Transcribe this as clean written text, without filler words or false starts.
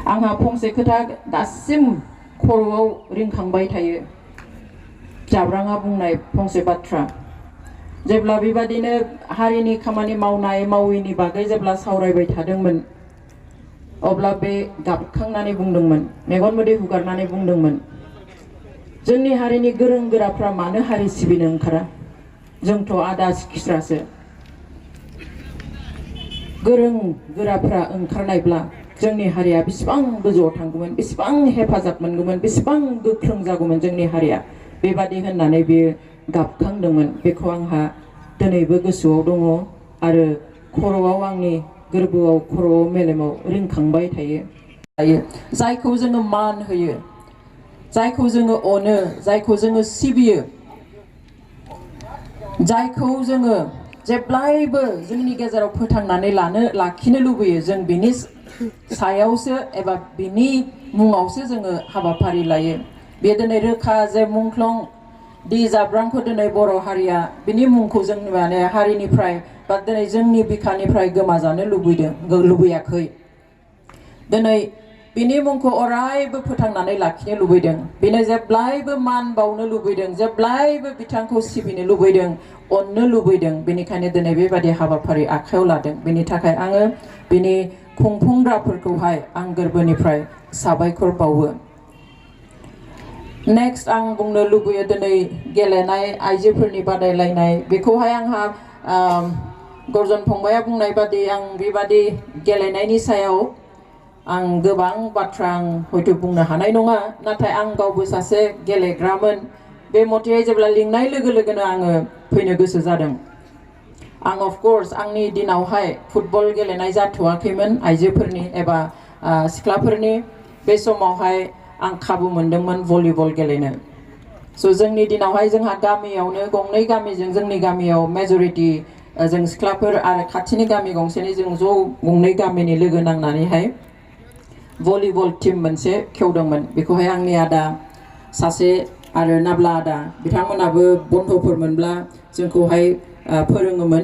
आंहा फंसे खोथा दासिम खर'आव रिंखांबाय थायो जाब्राङा बुंनाय फंसे बाथ्रा जेब्ला बेबादिनो हारिनि खामानि मावनाय माविनि बागै जेब्ला सावरायबाय थादोंमोन अब्ला बे गाबखांनानै बुंदोंमोन मेगन मोदै हुगारनानै बुंदोंमोन जोंनि हारिनि गोरों गोराफ्रा मानो हारि सिबिनो ओंखारा जोंथ' आदा सिखिस्रासो गोरों गोराफ्रा ओंखारनायब्ला जोंनि हारिया बेसेबां गोजौआव थांगौमोन बेसेबां हेफाजाब मोनगौमोन बेसेबां गोख्रों जागौमोन जोंनि हारिया बेबादि होननानै बियो गाबखांदोंमोन बेखौ आंहा दिनैबो गोसोआव दङ आरो खर'आव आंनि गोरबोआव खर'आव मेलेमाव रिंखांबाय थायो जायखौ जोङो मान होयो जायखौ जोङो अनो जायखौ जोङो सिबियो जायखौ जोङो जेब्लायबो जोंनि गेजेराव फोथांनानै लाखिनो लुबैयो जों बिनि सायावसो एबा बिनि मुङावसो जोङो हाबाफारि लायो बे दिनै रोखा जे मुंख्लं दि जाब्रांखौ दिनै बर' हारिया बिनि मुंखौ जों माने हारिनिफ्राय बा दिनै जोंनि बिखानिफ्राय गोमाजानो लुबैयाखै दिनै बिनि मुंखौ अरायबो फोथांनानै लाखिनो लुबैदों बेनो जेब्लायबो मान बावनो लुबैदों जेब्लायबो बिथांखौ सिबिनो लुबैदों अननो लुबैदों बेनिखायनो दिनै बेबादि हाबाफारि आखायाव लादों बेनि थाखाय आङो बिनि खुंफुंग्राफोरखौहाय आं गोरबोनिफ्राय साबायखर बावो नेक्स्ट आं बुंनो लुबैयो दिनै गेलेनाय आइजोफोरनि बादायलायनाय बेखौहाय आंहा गर्जन फंबाया बुंनाय बादि आं बेबादि गेलेनायनि सायाव आं गोबां बाथ्रा आं हयथ' बुंनो हानाय नङा नाथाय आं गावबो सासे गेलेग्रामोन बे मथे जेब्ला लिंनाय लोगो लोगोनो आङो फैनो गोसो जादों आं अफकर्स आंनि दिनावहाय फुटबल गेलेनाय जाथ'वाखैमोन आइजोफोरनि एबा सिख्लाफोरनि बे समावहाय आं खाबु मोनदोंमोन भलिबल गेलेनो स' जोंनि दिनावहाय जोंहा गामियावनो गंनै गामिजों जोंनि गामियाव मेजरिटि जों सिख्लाफोर आरो खाथिनि गामि गंसेनि जों ज' गंनै गामिनि लोगो नांनानैहाय भलिबल टीम मोनसे खेवदोंमोन बेखौहाय आंनि आदा सासे आरो नाब्ला आदा बिथांमोनाबो बन्धफोर मोनब्ला जोंखौहाय फोरोङोमोन